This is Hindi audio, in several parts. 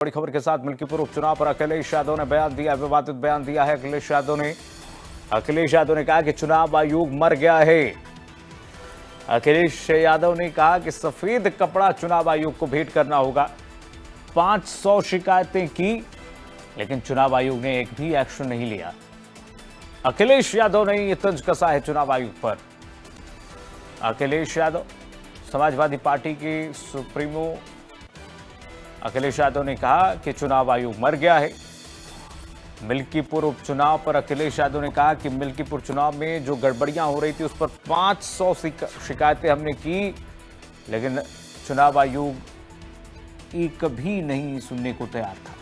बड़ी खबर के साथ मिल्कीपुर उपचुनाव पर अखिलेश यादव ने बयान दिया, विवादित बयान दिया है। अखिलेश यादव ने कहा कि चुनाव आयोग मर गया है। अखिलेश यादव ने कहा कि सफेद कपड़ा चुनाव आयोग को भेंट करना होगा। 500 शिकायतें की, लेकिन चुनाव आयोग ने एक भी एक्शन नहीं लिया। अखिलेश यादव ने यह तंज कसा है चुनाव आयोग पर। अखिलेश यादव, समाजवादी पार्टी के सुप्रीमो अखिलेश यादव ने कहा कि चुनाव आयोग मर गया है। मिल्कीपुर उपचुनाव पर अखिलेश यादव ने कहा कि मिल्कीपुर चुनाव में जो गड़बड़ियां हो रही थी उस पर 500 शिकायतें हमने की, लेकिन चुनाव आयोग एक भी नहीं सुनने को तैयार था।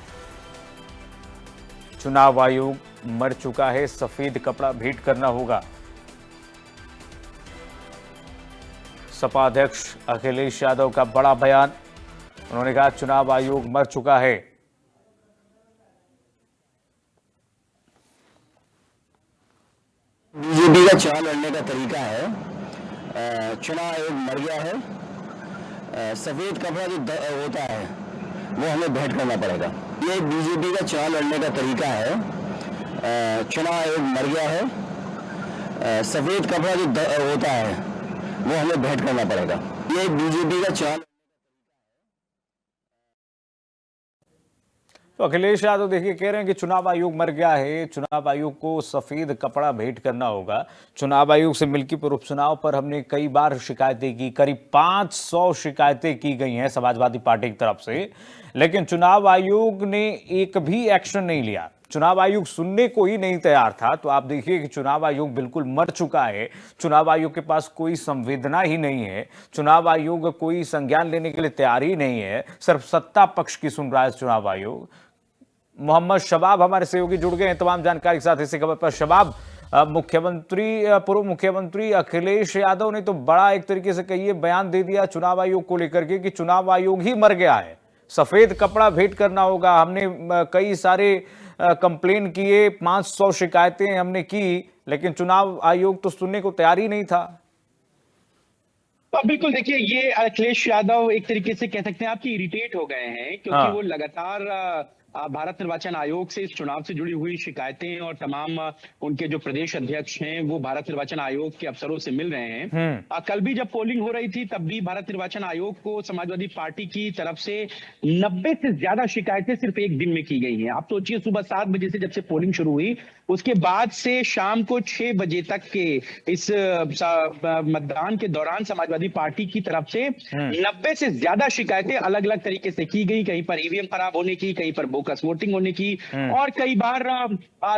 चुनाव आयोग मर चुका है, सफेद कपड़ा भेंट करना होगा। सपा अध्यक्ष अखिलेश यादव का बड़ा बयान। उन्होंने कहा चुनाव आयोग मर चुका है। बीजेपी का चुनाव लड़ने का तरीका है, चुनाव आयोग मर गया है। सफेद कपड़ा जो होता है वो हमें भेंट करना पड़ेगा। ये बीजेपी का चुनाव लड़ने का तरीका है, चुनाव आयोग मर गया है। सफेद कपड़ा जो होता है वो हमें भेंट करना पड़ेगा। ये बीजेपी का चुनाव। तो अखिलेश यादव देखिए कह रहे हैं कि चुनाव आयोग मर गया है, चुनाव आयोग को सफेद कपड़ा भेंट करना होगा। चुनाव आयोग से मिल्कीपुर उपचुनाव पर हमने कई बार शिकायतें की, करीब 500 शिकायतें की गई हैं समाजवादी पार्टी की तरफ से, लेकिन चुनाव आयोग ने एक भी एक्शन नहीं लिया। चुनाव आयोग सुनने को ही नहीं तैयार था। तो आप देखिए कि चुनाव आयोग बिल्कुल मर चुका है। चुनाव आयोग के पास कोई संवेदना ही नहीं है। चुनाव आयोग कोई संज्ञान लेने के लिए तैयार ही नहीं है। सिर्फ सत्ता पक्ष की सुन रहा है चुनाव आयोग। मोहम्मद शबाब हमारे सहयोगी जुड़ गए हैं तमाम जानकारी के साथ इसी खबर पर। शबाब, पूर्व मुख्यमंत्री अखिलेश यादव ने तो बड़ा एक तरीके से कहिए बयान दे दिया चुनाव आयोग को लेकर के कि चुनाव आयोग ही मर गया है, सफेद कपड़ा भेंट करना होगा। हमने कई सारे कंप्लेन किए, 500 शिकायतें हमने की, लेकिन चुनाव आयोग तो सुनने को तैयार ही नहीं था। तो बिल्कुल देखिए, ये अखिलेश यादव एक तरीके से कह सकते हैं आपकी इरिटेट हो गए हैं, क्योंकि वो लगातार भारत निर्वाचन आयोग से इस चुनाव से जुड़ी हुई शिकायतें और तमाम उनके जो प्रदेश अध्यक्ष हैं वो भारत निर्वाचन आयोग के अफसरों से मिल रहे हैं। कल भी जब पोलिंग हो रही थी तब भी भारत निर्वाचन आयोग को समाजवादी पार्टी की तरफ से 90 से ज्यादा शिकायतें सिर्फ एक दिन में की गई हैं। आप सोचिए, सुबह 7 बजे से जब से पोलिंग शुरू हुई उसके बाद से शाम को 6 बजे तक के इस मतदान के दौरान समाजवादी पार्टी की तरफ से 90 से ज्यादा शिकायतें अलग अलग तरीके से की गई। कहीं पर ईवीएम खराब होने की, कहीं पर बोगस वोटिंग होने की, और कई बार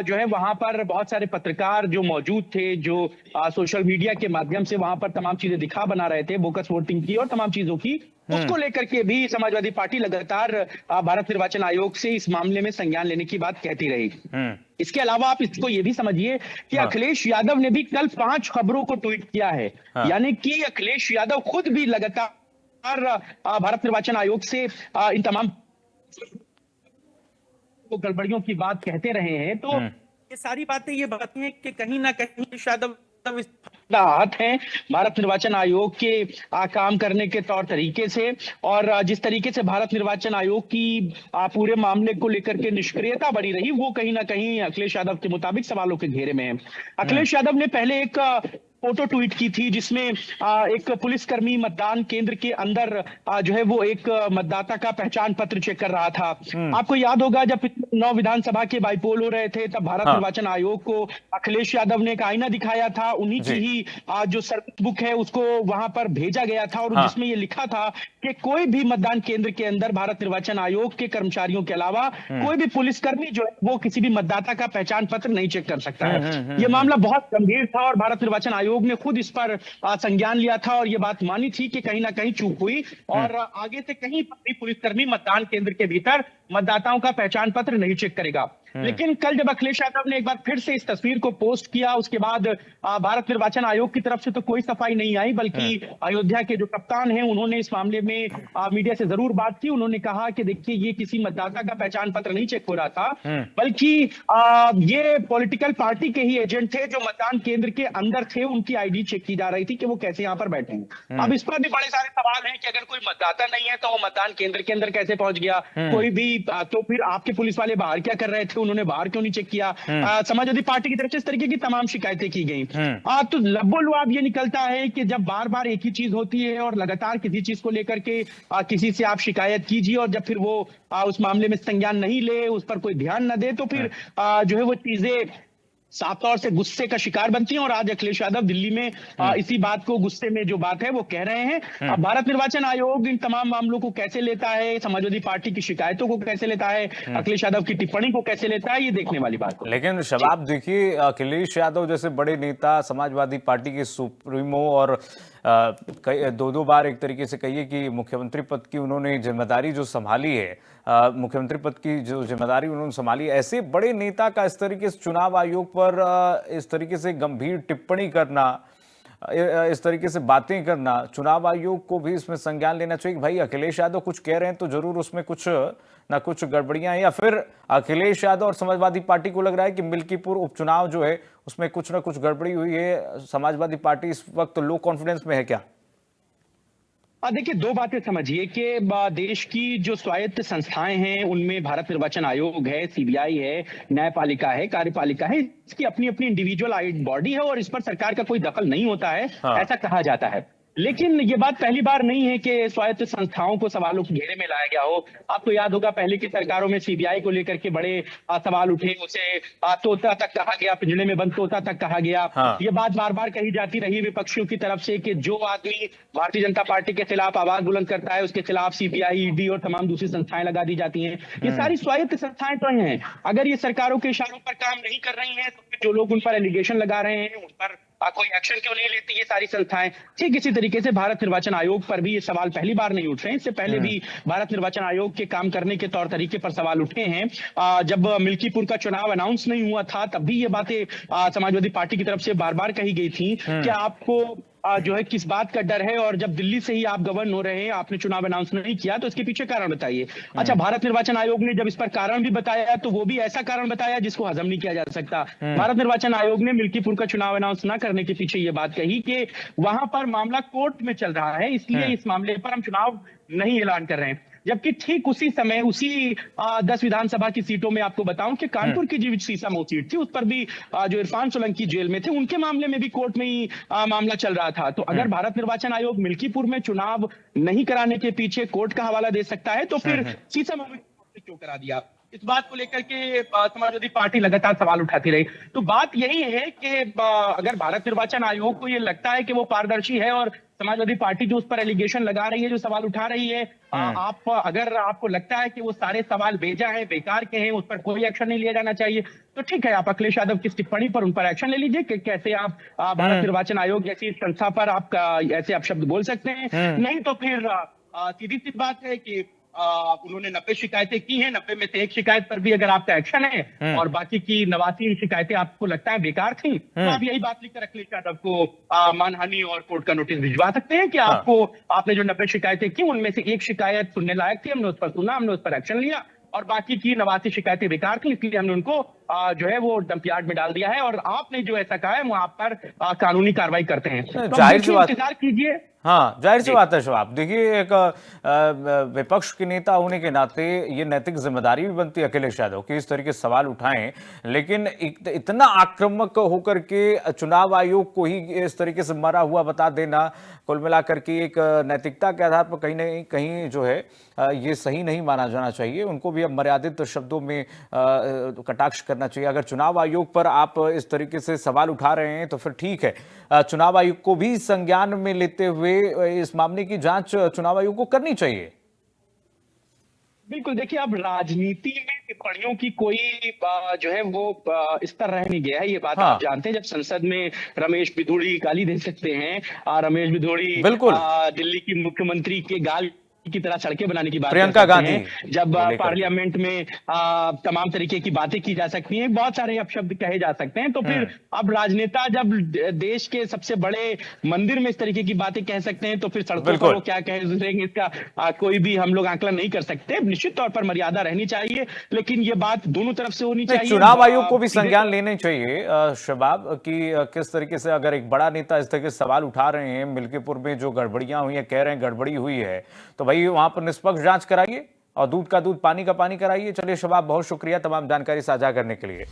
जो है वहां पर बहुत सारे पत्रकार जो मौजूद थे, जो सोशल मीडिया के माध्यम से वहां पर तमाम चीजें दिखा बना रहे थे बोगस वोटिंग की और तमाम चीजों की, उसको लेकर के भी समाजवादी पार्टी लगातार भारत निर्वाचन आयोग से इस मामले में संज्ञान लेने की बात कहती रही। इसके अलावा आप इसको ये भी समझिए कि अखिलेश यादव ने भी कल 5 खबरों को ट्वीट किया है। यानी कि अखिलेश यादव खुद भी लगातार भारत निर्वाचन आयोग से इन तमाम गड़बड़ियों की बात कहते रहे हैं। तो ये सारी बातें ये बताती हैं कि कहीं ना कहीं यादव हाथ हैं भारत निर्वाचन आयोग के काम करने के तौर तरीके से, और जिस तरीके से भारत निर्वाचन आयोग की पूरे मामले को लेकर के निष्क्रियता बनी रही, वो कहीं ना कहीं अखिलेश यादव के मुताबिक सवालों के घेरे में है। अखिलेश यादव ने पहले एक फोटो ट्वीट की थी जिसमें एक पुलिसकर्मी मतदान केंद्र के अंदर जो है वो एक मतदाता का पहचान पत्र चेक कर रहा था। आपको याद होगा जब 9 विधानसभा के बाईपोल हो रहे थे तब भारत निर्वाचन आयोग को अखिलेश यादव ने एक आईना दिखाया था, उन्हीं की ही जो सर्विस बुक है उसको वहां पर भेजा गया था, और जिसमें ये लिखा था कि कोई भी मतदान केंद्र के अंदर भारत निर्वाचन आयोग के कर्मचारियों के अलावा कोई भी पुलिसकर्मी जो है वो किसी भी मतदाता का पहचान पत्र नहीं चेक कर सकता है। ये मामला बहुत गंभीर था और भारत निर्वाचन आयोग ने खुद इस पर संज्ञान लिया था और यह बात मानी थी कि कहीं ना कहीं चूक हुई, और आगे से कहीं भी पुलिसकर्मी मतदान केंद्र के भीतर मतदाताओं का पहचान पत्र नहीं चेक करेगा। लेकिन कल जब अखिलेश यादव ने एक बार फिर से इस तस्वीर को पोस्ट किया, उसके बाद भारत निर्वाचन आयोग की तरफ से तो कोई सफाई नहीं आई, बल्कि अयोध्या के जो कप्तान हैं उन्होंने इस मामले में मीडिया से जरूर बात की। उन्होंने कहा कि देखिए, ये किसी मतदाता का पहचान पत्र नहीं चेक हो रहा था, बल्कि ये पॉलिटिकल पार्टी के ही एजेंट थे जो मतदान केंद्र के अंदर थे, उनकी आईडी चेक की जा रही थी कि वो कैसे यहाँ पर बैठे हैं। अब इस पर भी बड़े सारे सवाल हैं कि अगर कोई मतदाता नहीं है तो वो मतदान केंद्र के अंदर कैसे पहुंच गया, कोई भी तो फिर आपके पुलिस वाले बाहर क्या कर रहे थे, उन्होंने बाहर क्यों नहीं चेक किया। समाजवादी पार्टी की तरफ से इस तरीके की तमाम शिकायतें की गई। तो लबोलुआब ये निकलता है कि जब बार बार एक ही चीज होती है और लगातार किसी चीज को लेकर के किसी से आप शिकायत कीजिए और जब फिर वो उस मामले में संज्ञान नहीं ले, उस पर कोई ध्यान न दे, तो फिर जो है वो चीजें साफ तौर से गुस्से का शिकार बनती हैं। और आज अखिलेश यादव दिल्ली में इसी बात को, गुस्से में जो बात है वो कह रहे हैं। अब भारत निर्वाचन आयोग इन तमाम मामलों को कैसे लेता है, समाजवादी पार्टी की शिकायतों को कैसे लेता है, अखिलेश यादव की टिप्पणी को कैसे लेता है, ये देखने वाली बात है। लेकिन शबाब देखिए, अखिलेश यादव जैसे बड़े नेता, समाजवादी पार्टी के सुप्रीमो और दो बार एक तरीके से कहिए कि मुख्यमंत्री पद की उन्होंने जिम्मेदारी जो संभाली है, मुख्यमंत्री पद की जो जिम्मेदारी उन्होंने संभाली, ऐसे बड़े नेता का इस तरीके से चुनाव आयोग पर इस तरीके से गंभीर टिप्पणी करना, इस तरीके से बातें करना, चुनाव आयोग को भी इसमें संज्ञान लेना चाहिए कि भाई अखिलेश यादव कुछ कह रहे हैं तो जरूर उसमें कुछ ना कुछ गड़बड़ियां हैं, या फिर अखिलेश यादव और समाजवादी पार्टी को लग रहा है कि मिल्कीपुर उपचुनाव जो है उसमें कुछ ना कुछ गड़बड़ी हुई है, समाजवादी पार्टी इस वक्त लो कॉन्फिडेंस में है क्या? देखिए, दो बातें समझिए कि देश की जो स्वायत्त संस्थाएं हैं उनमें भारत निर्वाचन आयोग है, सीबीआई है, न्यायपालिका है, कार्यपालिका है, इसकी अपनी अपनी इंडिविजुअल बॉडी है और इस पर सरकार का कोई दखल नहीं होता है, ऐसा कहा जाता है। लेकिन ये बात पहली बार नहीं है कि स्वायत्त संस्थाओं को सवालों के घेरे में लाया गया हो। आपको याद होगा पहले की सरकारों में सीबीआई को लेकर के बड़े सवाल उठे, उसे तोता तक कहा गया, पिंजड़े में बंद तोता तक कहा गया। ये बात बार बार कही जाती रही विपक्षियों की तरफ से कि जो आदमी भारतीय जनता पार्टी के खिलाफ आवाज बुलंद करता है उसके खिलाफ सीबीआई, ईडी और तमाम दूसरी संस्थाएं लगा दी जाती हैं। ये सारी स्वायत्त संस्थाएं तो हैं, अगर ये सरकारों के इशारों पर काम नहीं कर रही हैं तो जो लोग उन पर एलिगेशन लगा रहे हैं उन पर कोई एक्शन क्यों नहीं लेती ये सारी संस्थाएं। ठीक इसी तरीके से भारत निर्वाचन आयोग पर भी ये सवाल पहली बार नहीं उठ रहे हैं, इससे पहले भी भारत निर्वाचन आयोग के काम करने के तौर तरीके पर सवाल उठे हैं। जब मिल्कीपुर का चुनाव अनाउंस नहीं हुआ था तब भी ये बातें समाजवादी पार्टी की तरफ से बार बार कही गई थी कि आपको जो है किस बात का डर है, और जब दिल्ली से ही आप गवर्न हो रहे हैं, आपने चुनाव अनाउंस नहीं किया तो इसके पीछे कारण बताइए। अच्छा, भारत निर्वाचन आयोग ने जब इस पर कारण भी बताया तो वो भी ऐसा कारण बताया जिसको हजम नहीं किया जा सकता। भारत निर्वाचन आयोग ने मिल्कीपुर का चुनाव अनाउंस न करने के पीछे ये बात कही कि वहां पर मामला कोर्ट में चल रहा है, इसलिए इस मामले पर हम चुनाव नहीं ऐलान कर रहे हैं। जबकि ठीक उसी समय उसी 10 विधानसभा की सीटों में आपको बताऊं कि कानपुर की जो सीसामऊ सीट थी उस पर भी जो इरफान सोलंकी जेल में थे, उनके मामले में भी कोर्ट में ही मामला चल रहा था। तो अगर भारत निर्वाचन आयोग मिल्कीपुर में चुनाव नहीं कराने के पीछे कोर्ट का हवाला दे सकता है तो फिर सीसामऊ में क्यों करा दिया? इस बात को लेकर के समाजवादी पार्टी लगातार सवाल उठाती रही। तो बात यही है कि अगर भारत निर्वाचन आयोग को ये लगता है कि वो पारदर्शी है और समाजवादी पार्टी जो उस पर एलिगेशन लगा रही है, जो सवाल उठा रही है, अगर आपको लगता है कि वो सारे सवाल बेजा हैं, बेकार के हैं, उस पर कोई एक्शन नहीं लिया जाना चाहिए, तो ठीक है, आप अखिलेश यादव की टिप्पणी पर उन पर एक्शन ले लीजिए कि कैसे आप भारत निर्वाचन आयोग जैसी संस्था पर आप ऐसे आप शब्द बोल सकते हैं। नहीं तो फिर सीधी सी बात है कि उन्होंने 90 शिकायतें की हैं, 90 में से एक शिकायत पर भी अगर आपका एक्शन है और बाकी की 89 शिकायतें आपको लगता है बेकार थी, तो आप यही बात लिखकर अखिलेश यादव को मानहानि और कोर्ट का नोटिस भिजवा सकते हैं कि आपने जो 90 शिकायतें की उनमें से एक शिकायत सुनने लायक थी, हमने उस पर सुना, हमने उस पर एक्शन लिया, और बाकी की 89 शिकायतें बेकार थी, इसलिए हमने उनको जो है वो डंप यार्ड में डाल दिया है और आपने जो ऐसा कहा है वो आप पर कानूनी कार्रवाई करते हैं। तो जाहिर सी बात, इंतजार कीजिए। हाँ, जाहिर सी बात है शबाब। देखिए, एक विपक्ष के नेता होने के नाते ये नैतिक जिम्मेदारी भी बनती है अखिलेश यादव की इस तरीके से सवाल उठाएं, लेकिन इतना आक्रामक होकर के चुनाव आयोग को ही इस तरीके से मरा हुआ बता देना, कुल मिलाकर के एक नैतिकता के आधार पर कहीं ना कहीं जो है ये सही नहीं माना जाना चाहिए। उनको भी अब मर्यादित शब्दों में कटाक्ष करना चाहिए। अगर चुनाव आयोग पर आप इस तरीके से सवाल उठा रहे हैं तो फिर ठीक है, चुनाव आयोग को भी संज्ञान में लेते हुए इस मामले की जांच चुनाव आयोग को करनी चाहिए। बिल्कुल, देखिए, अब राजनीति में टिप्पणियों की कोई जो है वो स्तर रह नहीं गया है, ये बात आप जानते हैं। जब संसद में रमेश बिधूड़ी गाली दे सकते हैं, रमेश बिधूड़ी दिल्ली की मुख्यमंत्री के गाल की तरह सड़कें बनाने की बात प्रियंका कर सकते गांधी हैं, जब को लेकर के। पार्लियामेंट में तमाम तरीके की बातें की जा सकती हैं, बहुत सारे अपशब्द कहे जा सकते हैं, तो फिर अब राजनेता जब देश के सबसे बड़े मंदिर में इस तरीके की बातें कह सकते हैं, तो फिर सड़कों पर बिल्कुल। वो क्या कहेंगे इसका कोई भी हम लोग आंकलन नहीं कर सकते। निश्चित तौर पर मर्यादा रहनी चाहिए, लेकिन ये बात दोनों तरफ से होनी नहीं, चाहिए। चुनाव आयोग को भी सीधे संज्ञान तौर- लेने चाहिए शबाब कि किस तरीके से अगर एक बड़ा नेता इस तरह के सवाल उठा रहे हैं, मिल्कीपुर में जो गड़बड़ियां हुई हैं, कह रहे हैं गड़बड़ी हुई है, तो भाई वहां पर निष्पक्ष जांच कराइए और दूध का दूध पानी का पानी कराइए। चलिए शबाब, बहुत शुक्रिया तमाम जानकारी साझा करने के लिए।